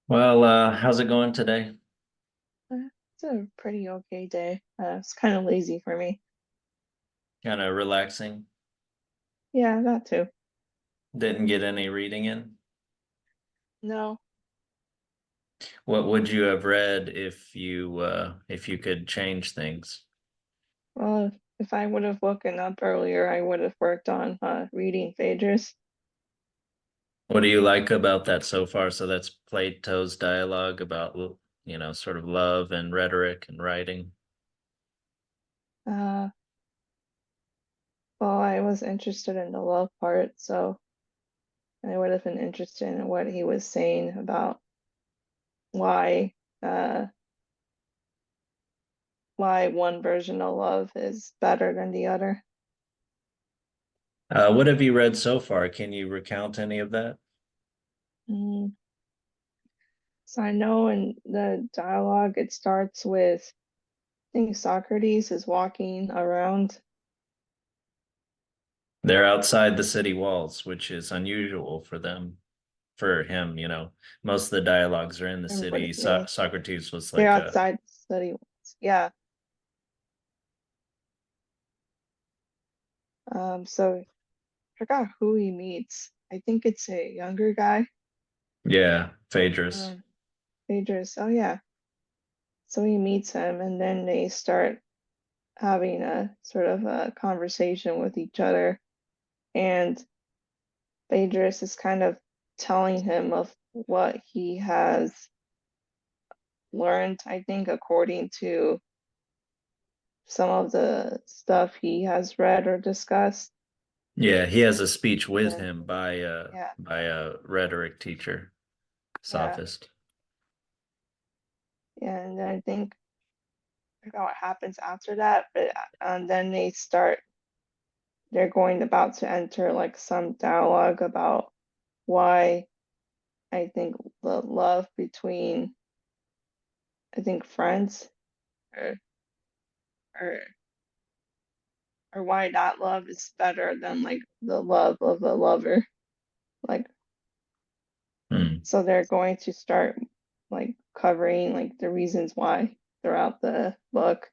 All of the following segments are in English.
Well, how's it going today? It's a pretty okay day. It's kind of lazy for me. Kind of relaxing. Yeah, that too. Didn't get any reading in. No, What would you have read if you could change things? well, if I would have woken up earlier, I would have worked on reading Phaedrus. What do you like about that so far? So that's Plato's dialogue about, sort of love and rhetoric and writing. Uh, well, I was interested in the love part, so I would have been interested in what he was saying about why uh, why one version of love is better than the other. What have you read so far? Can you recount any of that? Mm. So I know in the dialogue it starts with I think Socrates is walking around. They're outside the city walls, which is unusual for them, for him, Most of the dialogues are in the I remember what city. his name. Socrates was They're like a outside study. Yeah. So I forgot who he meets. I think it's a younger guy. Yeah, Phaedrus. Um, Phaedrus. Oh yeah. So he meets him, and then they start having a sort of a conversation with each other. And Phaedrus is kind of telling him of what he has learned. I think according to some of the stuff he has read or discussed. Yeah, he has a speech with Then him by yeah, a rhetoric teacher, yeah, sophist. yeah. And then I think I forgot what happens after that, but then they're going about to enter like some dialogue about why I think the love between I think friends or or or why that love is better than like the love of a lover. Like Hmm. so they're going to start like covering like the reasons why throughout the book.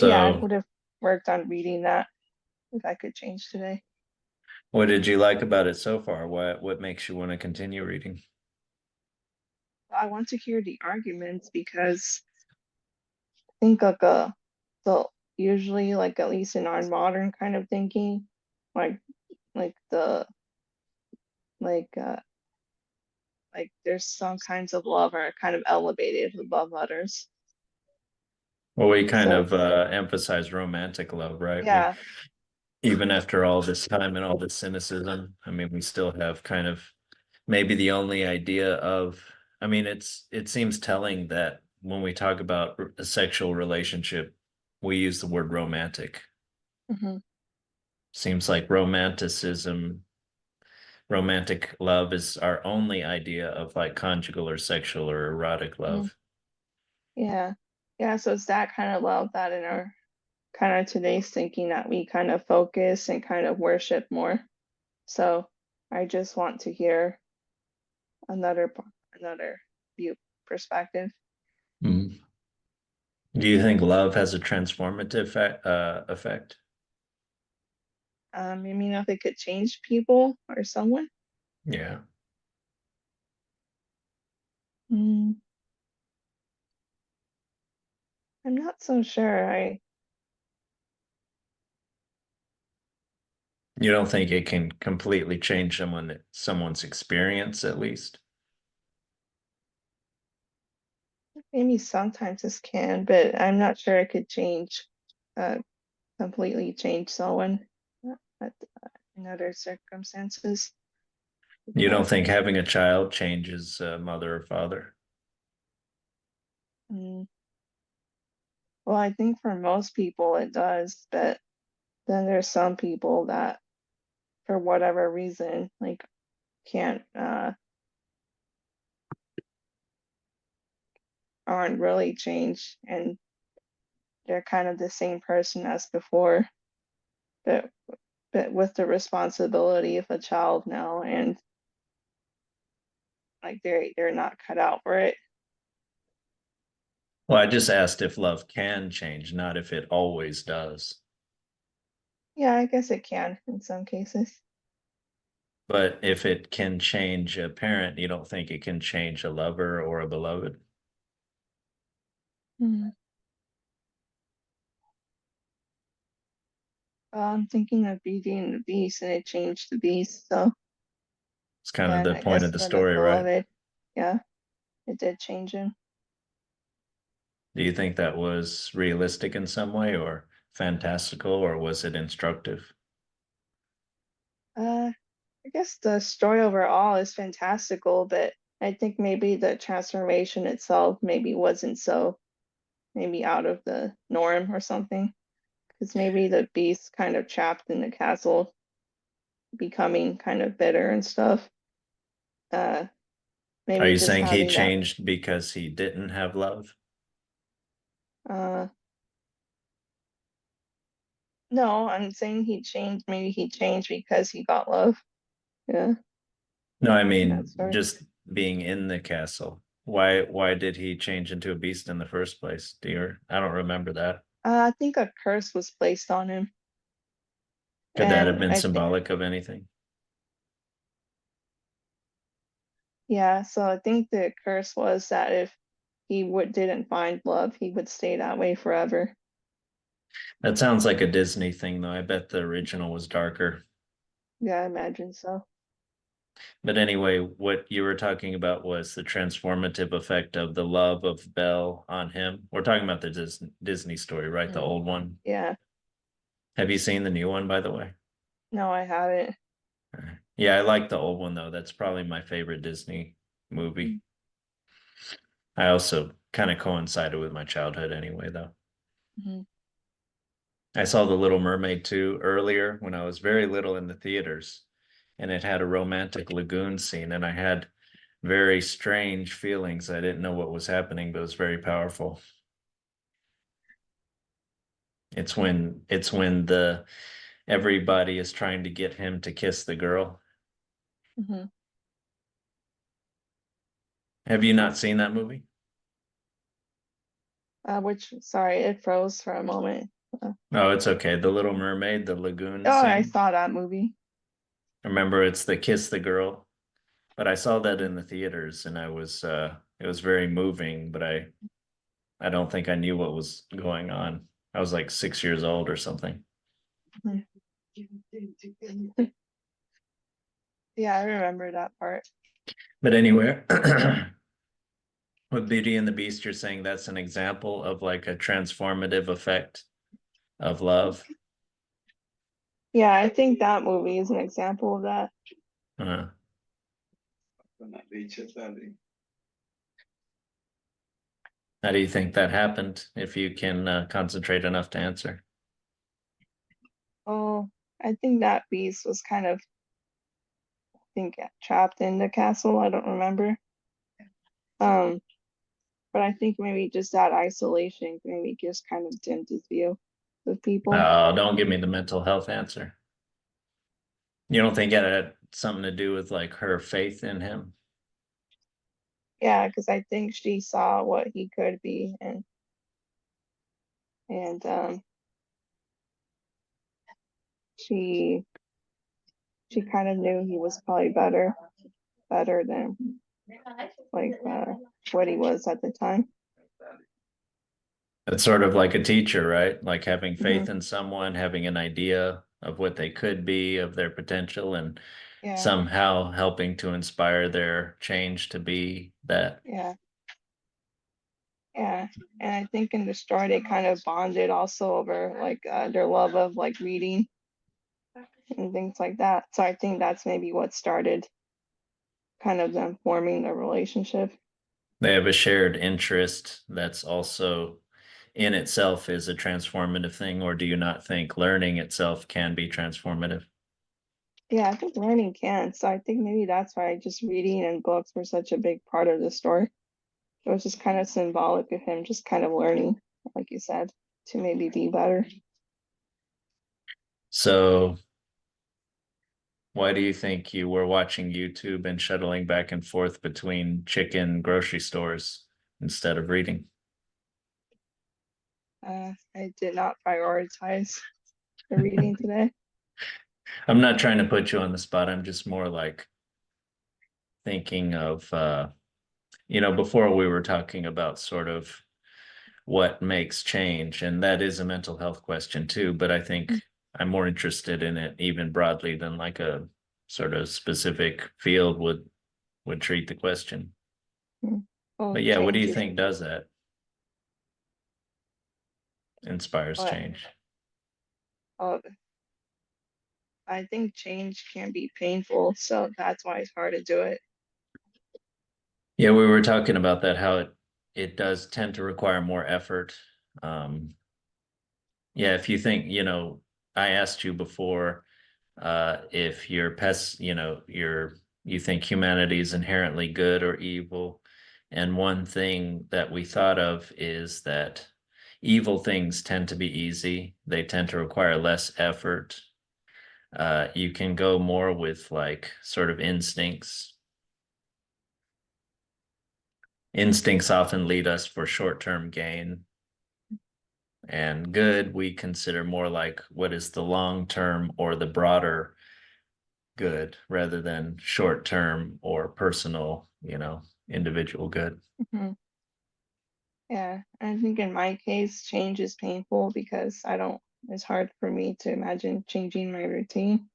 Yeah, I So, would have worked on reading that if I could change today. what did you like about it so far? What makes you want to continue reading? I want to hear the arguments because I think like so usually like at least in our modern kind of thinking, like like the like uh like there's some kinds of love are kind of elevated above others. Well, we kind So of emphasize romantic love, right? We yeah, even after all this time and all this cynicism, I mean, we still have kind of maybe the only idea of, I mean, it seems telling that when we talk about a sexual relationship, we use the word romantic. hmm Seems like romantic love is our only idea of like conjugal or sexual or erotic hmm love. yeah, yeah. So it's that kind of love that in our kind of today's thinking that we kind of focus and kind of worship more. So I just want to hear another view perspective. Mhm. Do you think love has a transformative effect? You mean if it could change people or someone? Yeah. Mm, I'm not so sure. I You don't think it can completely change someone's experience at least? maybe sometimes this can, but I'm not sure it could change, uh, completely change someone at, in other circumstances. You don't Because, think having a child changes mother or father? mm, well, I think for most people it does, but then there's some people that, for whatever reason, like can't aren't really changed, and they're kind of the same person as before, but with the responsibility of a child now, and like they're not cut out for it. Well, I just asked if love can change, not if it always does. Yeah, I guess it can in some cases. But if it can change a parent, you don't think it can change a lover or a beloved? Hmm. I'm thinking of Beauty and the Beast, and it changed the Beast. So It's kind yeah, of and the I point guess of the for the story, right? beloved, yeah, it did change him. Do you think that was realistic in some way or fantastical or was it instructive? Uh, I guess the story overall is fantastical, but I think maybe the transformation itself maybe wasn't so maybe out of the norm or something. Because maybe the beast kind of trapped in the castle, becoming kind of bitter and stuff. Uh, Are maybe you just saying he having that. changed because he didn't have love? Uh, no, I'm saying he changed. Maybe he changed because he got love. Yeah, No, I mean that's right. just being in the castle. Why did he change into a beast in the first place? I don't remember that. I think a curse was placed on him, Could that have and been I think symbolic of anything? yeah. So I think the curse was that if he would didn't find love, he would stay that way forever. That sounds like a Disney thing, though. I bet the original was darker. Yeah, I imagine so. But anyway, what you were talking about was the transformative effect of the love of Belle on him. We're talking about the Disney story, right? The Mm. old one. Yeah. Have you seen the new one, by the way? No, I haven't. Yeah, I like the old one though. That's probably my favorite Disney movie. I also kind of coincided with my childhood anyway, though. Mm-hmm. I saw The Little Mermaid 2 earlier when I was very little in the theaters, and it had a romantic lagoon scene, and I had very strange feelings. I didn't know what was happening, but it was very powerful. It's when the everybody is trying to get him to kiss the girl. Mm-hmm. Have you not seen that movie? Which, sorry, it froze for a moment. Oh, it's okay. The Little Mermaid, the lagoon Oh, I scene. saw that movie. Remember, it's the kiss the girl. But I saw that in the theaters and it was very moving, but I don't think I knew what was going on. I was like 6 years old or something. Mhm. Yeah, I remember that part. But anyway, with Beauty and the Beast, you're saying that's an example of like a transformative effect of love. Yeah, I think that movie is an example of that. Uh, how do you think that happened? If you can concentrate enough to answer. Oh, I think that beast was kind of, I think, trapped in the castle. I don't remember. Um, but I think maybe just that isolation maybe just kind of dimmed his view of people. Oh, don't give me the mental health answer. You don't think it had something to do with like her faith in him? Yeah, because I think she saw what he could be, and she she kind of knew he was probably better than like what he was at the time. It's sort of like a teacher, right? Like having Hmm. faith in someone, having an idea of what they could be, of their potential, and Yeah, somehow helping to inspire their change to be that. yeah, yeah. And I think in the story they kind of bonded also over like their love of like reading and things like that. So I think that's maybe what started kind of them forming their relationship. They have a shared interest that's also in itself is a transformative thing, or do you not think learning itself can be transformative? Yeah, I think learning can. So I think maybe that's why just reading and books were such a big part of the story. It was just kind of symbolic of him just kind of learning, like you said, to maybe be better. So Why do you think you were watching YouTube and shuttling back and forth between chicken grocery stores instead of reading? I did not prioritize the reading today. I'm not trying to put you on the spot. I'm just more like thinking of before we were talking about sort of what makes change, and that is a mental health question too, but I think I'm more interested in it even broadly than like a sort of specific field would treat the question. Mhm. Well, But yeah, what do change you is think does that inspires what change? uh, I think change can be painful, so that's why it's hard to do it. Yeah, we were talking about that, how it does tend to require more effort. Um, yeah, if you think, I asked you before if you think humanity is inherently good or evil. And one thing that we thought of is that evil things tend to be easy. They tend to require less effort. You can go more with like sort of instincts. Instincts often lead us for short-term gain. And good, we consider more like what is the long-term or the broader good rather than short-term or personal, individual good. Mhm. Yeah, I think in my case, change is painful because it's hard for me to imagine changing my routine,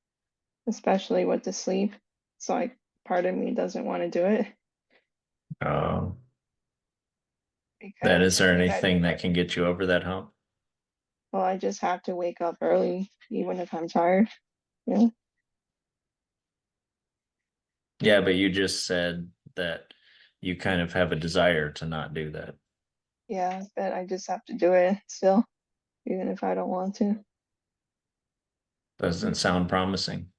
especially with the sleep. So part of me doesn't want to do it Um, then is because there if anything that can get you over that hump? well, I just have to wake up early, even if I'm tired. Yeah. Yeah, but you just said that you kind of have a desire to not do that. Yeah, but I just have to do it still, even if I don't want to. Doesn't sound promising.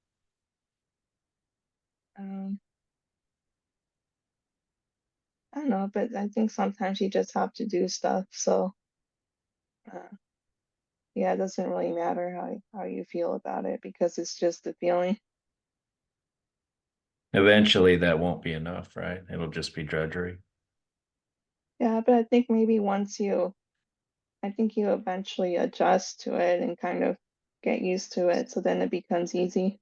Um, I don't know, but I think sometimes you just have to do stuff. So, uh, yeah, it doesn't really matter how you feel about it because it's just a feeling. Eventually that won't be enough, right? It'll just be drudgery. Yeah, but I think maybe I think you eventually adjust to it and kind of get used to it. So then it becomes easy.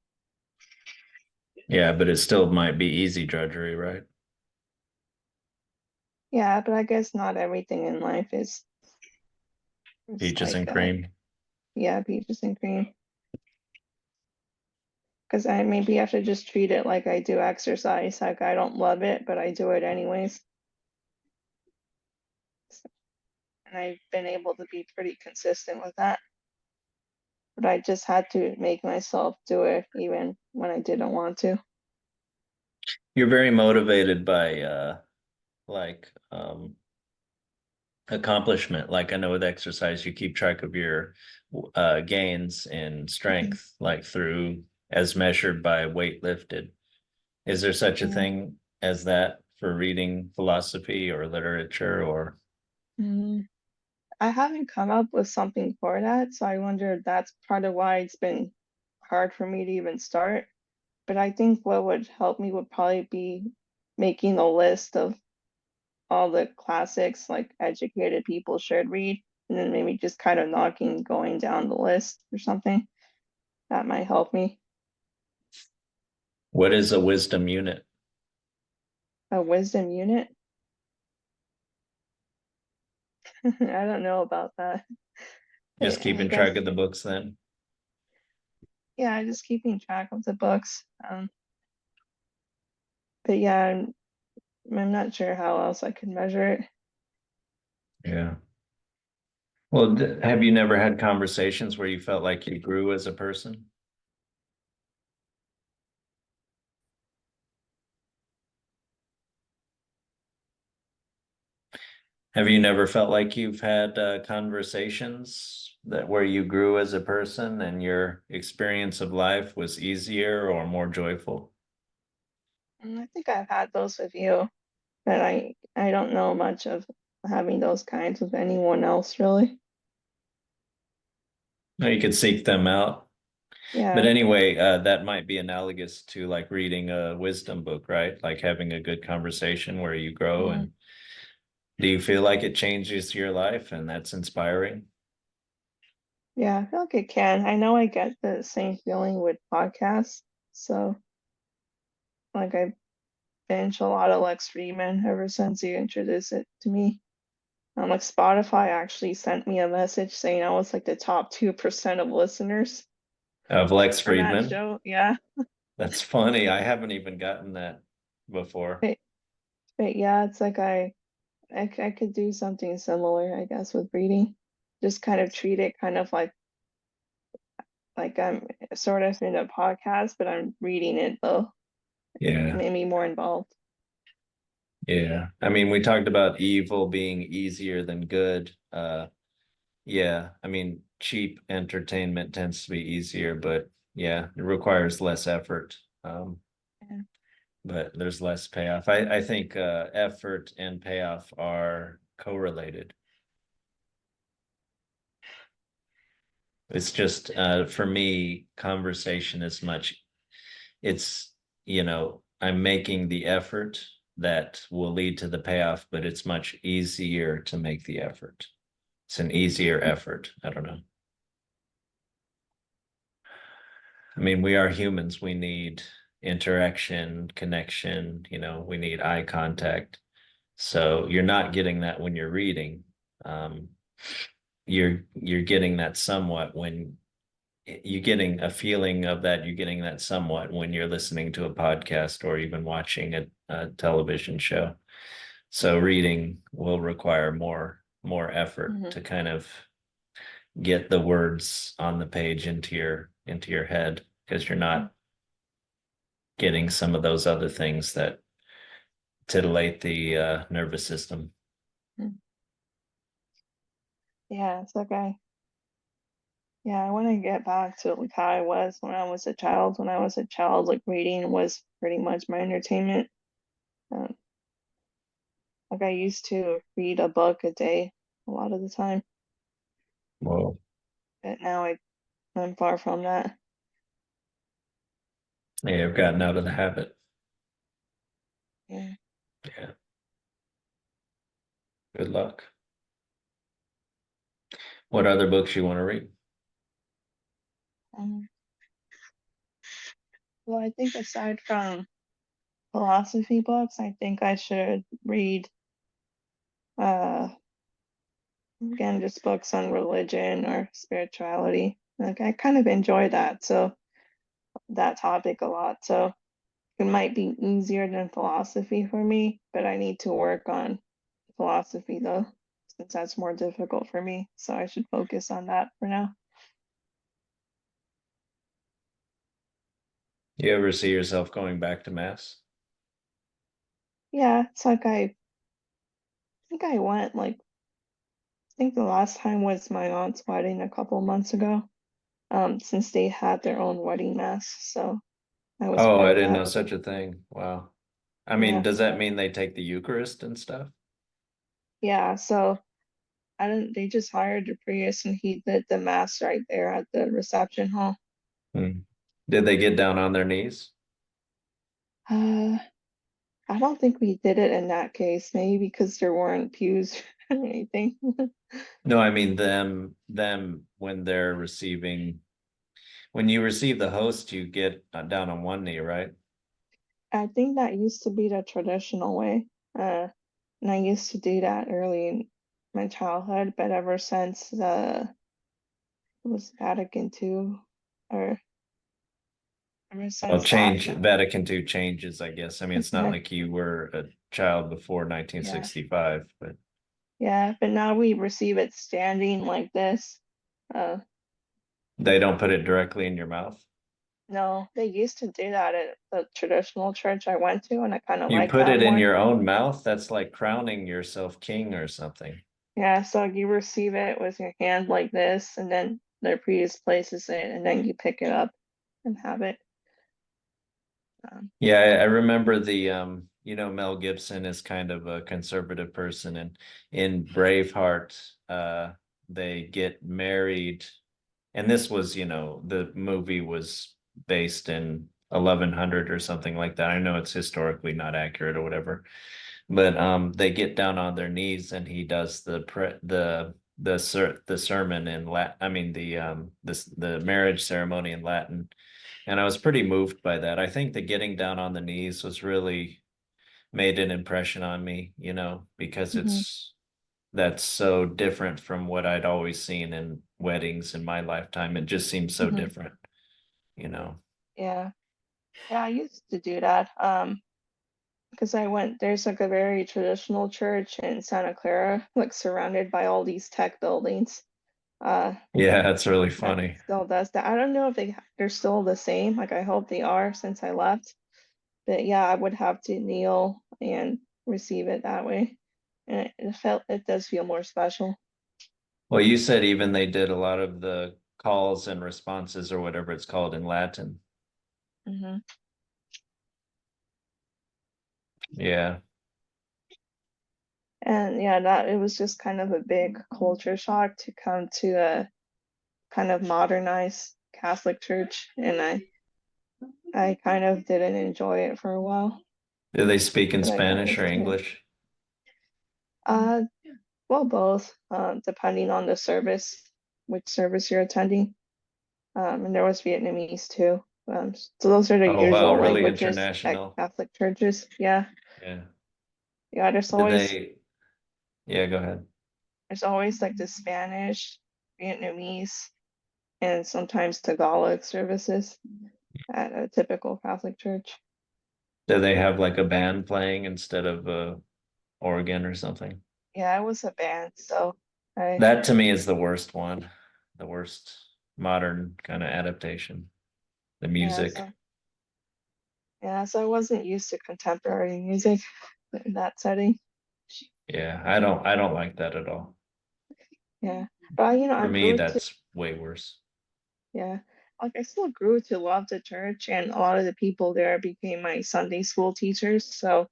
Yeah, but it still might be easy drudgery, right? Yeah, but I guess not everything in life is Peaches like and cream. yeah, peaches and cream. Because I maybe have to just treat it like I do exercise. Like I don't love it, but I do it anyways. And I've been able to be pretty consistent with that. But I just had to make myself do it even when I didn't want to. You're very motivated by like accomplishment. Like I know with exercise, you keep track of your gains in Mhm. strength, like through as measured by weight lifted. Is there such a Yeah. thing as that for reading philosophy or literature or Mm, I haven't come up with something for that, so I wonder if that's part of why it's been hard for me to even start. But I think what would help me would probably be making a list of all the classics like educated people should read, and then maybe just kind of going down the list or something. That might help me. what is a wisdom unit? A wisdom unit? I don't know about that. Just I keeping guess, track of the books then? yeah, just keeping track of the books. But yeah, I'm not sure how else I could measure it. Yeah. Well, have you never had conversations where you felt like you grew as a person? Have you never felt like you've had conversations that where you grew as a person and your experience of life was easier or more joyful? And I think I've had those with you, but I don't know much of having those kinds with anyone else really. No, you could seek them out. But Yeah. anyway, that might be analogous to like reading a wisdom book, right? Like having a good conversation where you grow. Mhm. And do you feel like it changes your life and that's inspiring? Yeah, I feel like it can. I know I get the same feeling with podcasts. So like I binge a lot of Lex Friedman ever since you introduced it to me. Like Spotify actually sent me a message saying I was like the top 2% of listeners Of Lex for that Friedman? show. Yeah. That's funny. I haven't even gotten that before. But, but yeah, it's like I could do something similar, I guess, with reading. Just kind of treat it kind of like I'm sort of in a podcast, but I'm reading it though. Yeah. Made me more involved. Yeah. I mean, we talked about evil being easier than good. Yeah. I mean, cheap entertainment tends to be easier, but yeah, it requires less effort. Yeah. But there's less payoff. I think effort and payoff are correlated. It's just for me, conversation is much, it's, I'm making the effort that will lead to the payoff, but it's much easier to make the effort. It's an easier effort. I don't know. I mean, we are humans. We need interaction, connection, we need eye contact. So you're not getting that when you're reading. Um, you're getting that somewhat when you're getting a feeling of that. You're getting that somewhat when you're listening to a podcast or even watching a television show. So reading will require more effort Mhm. to kind of get the words on the page into your head because you're Mhm. not getting some of those other things that titillate the nervous system. Mhm. Yeah, it's okay. Yeah, I want to get back to like how I was when I was a child. When I was a child, like reading was pretty much my entertainment. Um, like I used to read a book a day a lot of the time, Well, but now I'm far from that. yeah, I've gotten out of the habit. Yeah. Yeah, good luck. What other books you want to read? Um, well, I think aside from philosophy books, I think I should read uh again just books on religion or spirituality. Like I kind of enjoy that topic a lot. So it might be easier than philosophy for me, but I need to work on philosophy though, since that's more difficult for me. So I should focus on that for now. You ever see yourself going back to mass? Yeah, it's like I think I went like I think the last time was my aunt's wedding a couple months ago. Since they had their own wedding mass, so I was Oh, part I of didn't that. know such a thing. Wow. I mean, Yeah, does that mean they take the Eucharist and stuff? yeah. So I didn't. They just hired a priest, and he did the mass right there at the reception hall. Hmm. Did they get down on their knees? Uh, I don't think we did it in that case. Maybe because there weren't pews or anything. No, I mean them when they're receiving, when you receive the host, you get down on one knee, right? I think that used to be the traditional way. And I used to do that early in my childhood, but ever since the it was Vatican II, or ever Well, since that, change Vatican II changes, I guess. I mean, it's not yeah, like you were a child before yeah, 1965, but yeah. But now we receive it standing like this. Uh, they don't put it directly in your mouth. no, they used to do that at the traditional church I went to, and I kind of You like put that it in more. your own mouth. That's like crowning yourself king or something. Yeah, so you receive it with your hand like this, and then the priest places it, and then you pick it up and have it. Um, Yeah, I remember Mel Gibson is kind of a conservative person, and in Braveheart, they get married and this was, the movie was based in 1100 or something like that. I know it's historically not accurate or whatever, but they get down on their knees and he does the sermon in Latin. I mean the marriage ceremony in Latin, and I was pretty moved by that. I think the getting down on the knees was really made an impression on me, because Hmm. that's so different from what I'd always seen in weddings in my lifetime. It just seems so Hmm. different, you know. Yeah. Yeah, I used to do that. Because there's like a very traditional church in Santa Clara, like surrounded by all these tech buildings. Uh, Yeah, that's really that funny. still does that. I don't know if they're still the same. Like I hope they are since I left. But yeah, I would have to kneel and receive it that way. And it does feel more special. Well, you said even they did a lot of the calls and responses or whatever it's called in Latin. Hmm. Yeah. And yeah, that it was just kind of a big culture shock to come to a kind of modernized Catholic church, and I kind of didn't enjoy it for a while, Do they speak in but I got Spanish or used to it. English? Uh, well, both, depending on the service, which service you're attending. And there was Vietnamese too. So those are the Oh, wow, usual really languages at international. Catholic churches. Yeah, Yeah. yeah. Did they? Yeah, go ahead. There's always like the Spanish, Vietnamese, and sometimes Tagalog services at a typical Catholic church. Do they have like a band playing instead of a organ or something? Yeah, I was a band, so I That to me is the worst one, the worst modern kind of adaptation. The yeah, music. so yeah, so I wasn't used to contemporary music in that setting. Yeah, I don't like that at all. Yeah, but For I me, grew to that's way worse. yeah, like I still grew to love the church, and a lot of the people there became my Sunday school teachers, so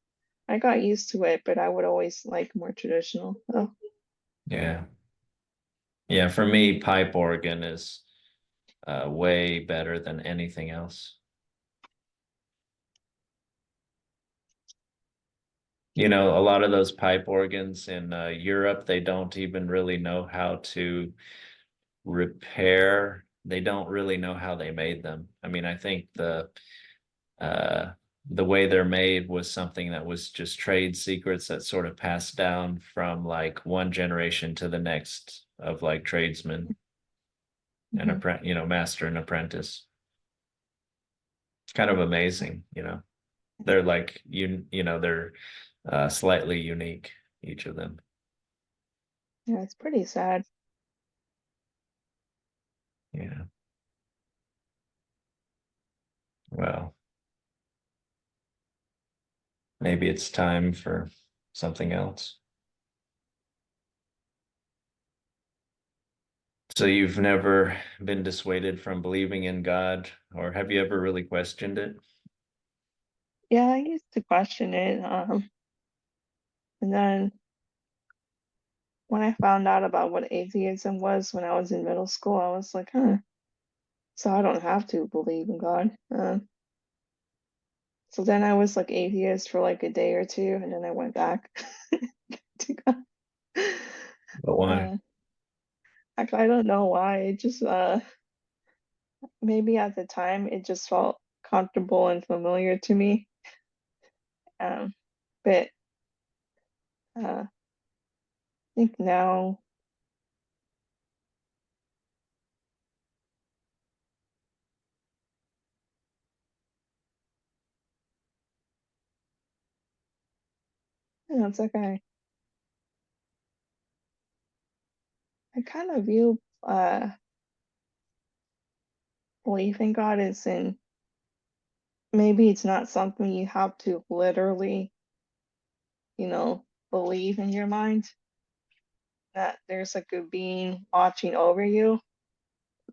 I got used to it. But I would always like more traditional. Oh, Yeah. Yeah, for me, pipe organ is way better than anything else. A lot of those pipe organs in Europe, they don't even really know how to repair. They don't really know how they made them. I mean, I think uh, the way they're made was something that was just trade secrets that sort of passed down from like one generation to the next of like tradesmen and hmm. master and apprentice. It's kind of amazing. They're like they're slightly unique, each of them. Yeah, it's pretty sad. Yeah. Well, maybe it's time for something else. So you've never been dissuaded from believing in God, or have you ever really questioned it? Yeah, I used to question it, and then when I found out about what atheism was when I was in middle school, I was like, huh, so I don't have to believe in God. So then I was like atheist for like a day or two, and then I went back to God. But why? Uh, actually, I don't know why. It just maybe at the time it just felt comfortable and familiar to me. Um, but I think now, it's like I kind of view belief in God as in maybe it's not something you have to literally, believe in your mind that there's like a being watching over you.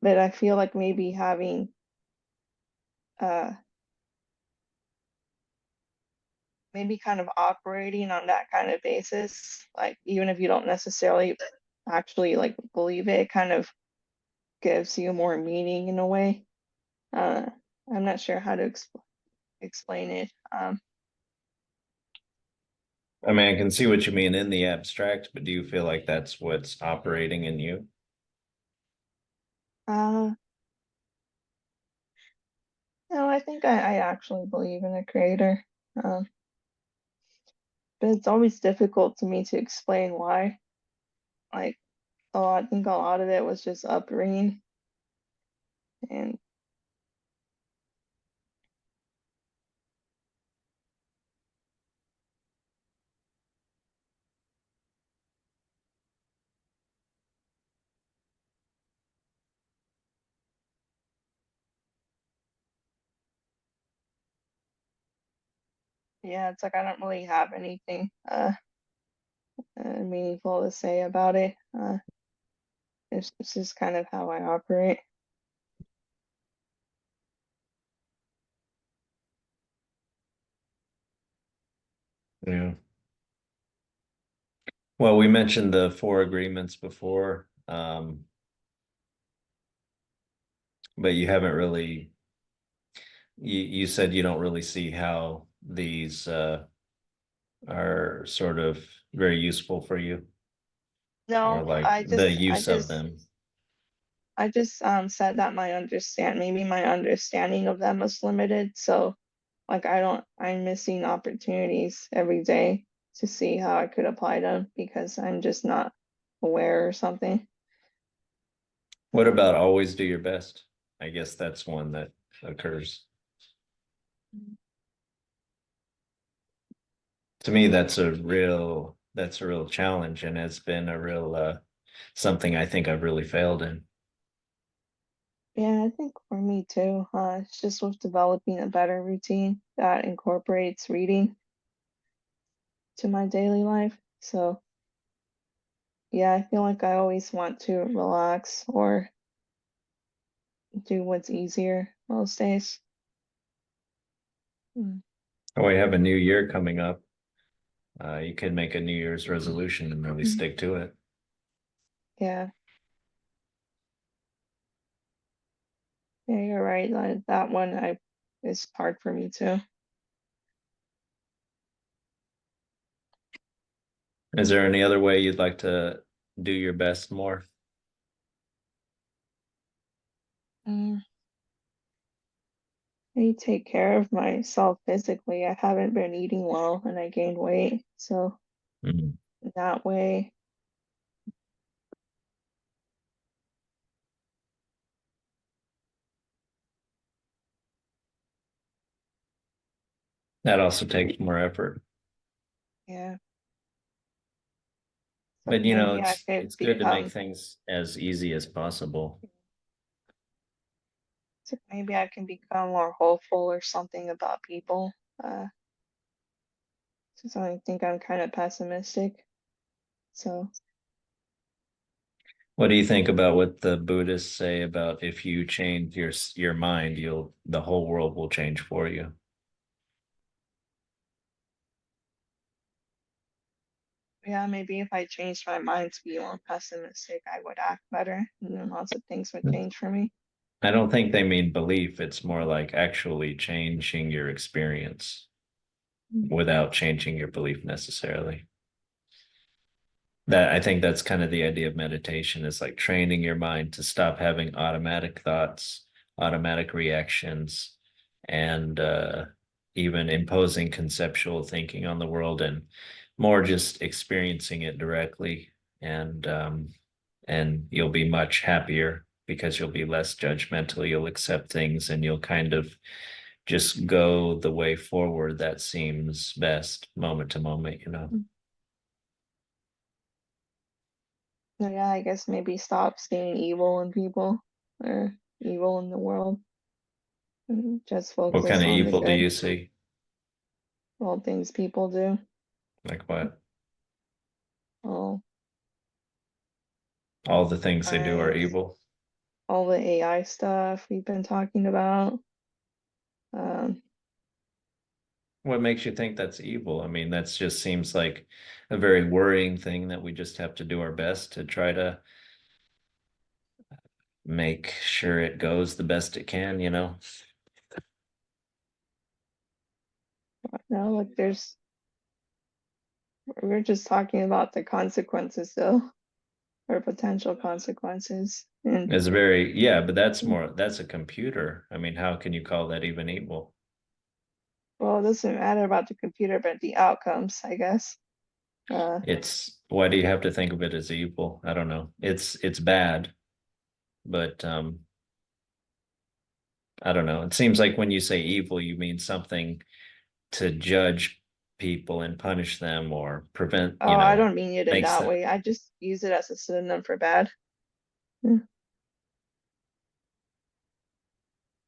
But I feel like uh maybe kind of operating on that kind of basis, like even if you don't necessarily actually like believe it, kind of gives you more meaning in a way. Uh, I'm not sure how to explain it. I mean, I can see what you mean in the abstract, but do you feel like that's what's operating in you? Uh, no, I think I actually believe in a creator. Um, but it's always difficult to me to explain why. Like, I think a lot of it was just upbringing, and yeah, it's like I don't really have anything meaningful to say about it. It's just kind of how I operate. Yeah. Well, we mentioned the four agreements before, but you haven't really, you said you don't really see how these are sort of very useful for you, or No, like I the just I use of just them. I just said that maybe my understanding of them is limited. So like I'm missing opportunities every day to see how I could apply them because I'm just not aware or something. What about always do your best? I guess that's one that occurs. To me, that's a real challenge, and it's been a real something I think I've really failed in. Yeah, I think for me too. It's just with developing a better routine that incorporates reading to my daily life. So yeah, I feel like I always want to relax or do what's easier most days. Mm, Oh, we have a new year coming up. You can make a New Year's resolution and really mm, stick to it. yeah, yeah, you're right. That one I is hard for me too. Is there any other way you'd like to do your best more? Mm, I take care of myself physically. I haven't been eating well and I gained weight. So Mhm. that way, That also takes more effort. yeah. It's like But you know, maybe I could it's good to make become, things as easy as possible. it's like maybe I can become more hopeful or something about people. Uh, since I think I'm kind of pessimistic. So What do you think about what the Buddhists say about if you change your mind, the whole world will change for you? yeah, maybe if I changed my mind to be more pessimistic, I would act better and then lots of things would change for me. I don't think they mean belief. It's more like actually changing your experience Mm. without changing your belief necessarily. That I think that's kind of the idea of meditation is like training your mind to stop having automatic thoughts, automatic reactions, and even imposing conceptual thinking on the world and more just experiencing it directly. And you'll be much happier because you'll be less judgmental. You'll accept things and you'll kind of just go the way forward that seems best moment to moment, you know. Mm. So yeah, I guess maybe stop seeing evil in people or evil in the world and just What kind focus of on the evil do good, you see? all things people do. Like what? All All the things they do are I evil. all the AI stuff we've been talking about. Um, What makes you think that's evil? I mean, that's just seems like a very worrying thing that we just have to do our best to try to make sure it goes the best it can, you know? No, like we're just talking about the consequences though, or potential consequences. And It's very, yeah, but that's more, that's a computer. I mean, how can you call that even evil? well, it doesn't matter about the computer, but the outcomes, I guess. It's, why do you have to think of it as evil? I don't know. It's bad, but I don't know. It seems like when you say evil, you mean something to judge people and punish them or prevent, Oh, I don't mean it in makes that them. way. I just use it as a synonym for bad. Mm,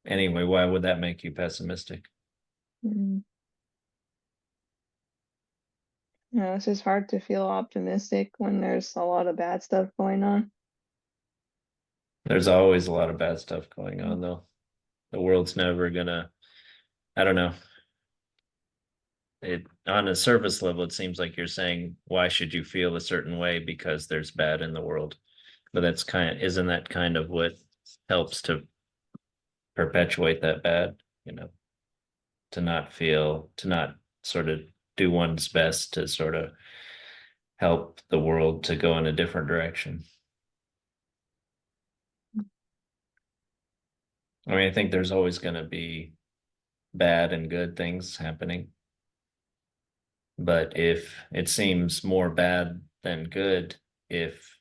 Anyway, why would that make you pessimistic? mm. It's just hard to feel optimistic when there's a lot of bad stuff going on. There's always a lot of bad stuff going on, though. The world's never gonna, I don't know. It on a surface level, it seems like you're saying, why should you feel a certain way because there's bad in the world? But isn't that kind of what helps to perpetuate that bad, to not sort of do one's best to sort of help the world to go in a different direction. I mean, I think there's always going to be bad and good things happening, but if it seems more bad than good, if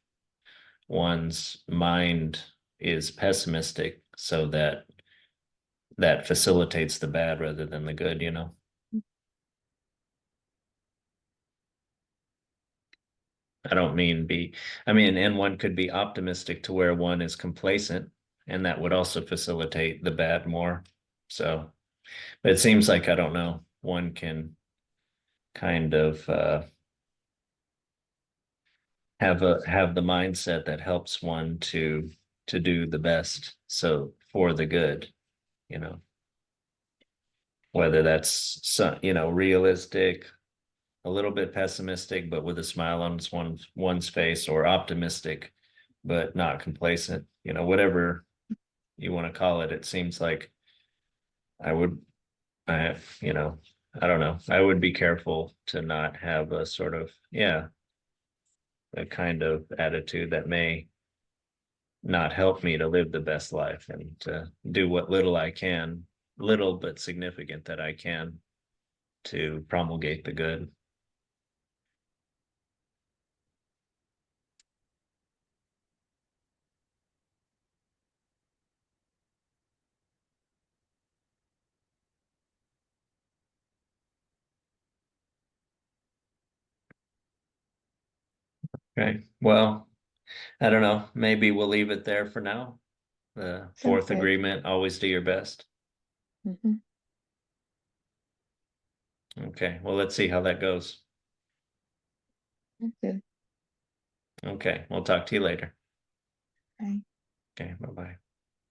one's mind is pessimistic, so that facilitates the bad rather than the good, I don't mean be, I mean, and one could be optimistic to where one is complacent, and that would also facilitate the bad more. So, but it seems like, I don't know, one can kind of have the mindset that helps one to do the best. So for the good, you know, whether that's realistic, a little bit pessimistic, but with a smile on one's face, or optimistic, but not complacent, whatever you want to call it. It seems like I would, I, you know, I don't know. I would be careful to not have a sort of, yeah, a kind of attitude that may not help me to live the best life and to do what little I can, little but significant that I can to promulgate the good. Right. Well, I don't know. Maybe we'll leave it there for now. The Sounds fourth good. agreement, always do your best. Hmm. Okay. Well, let's see how that goes. Good. Okay. We'll talk to you later. Bye. Okay. Bye bye.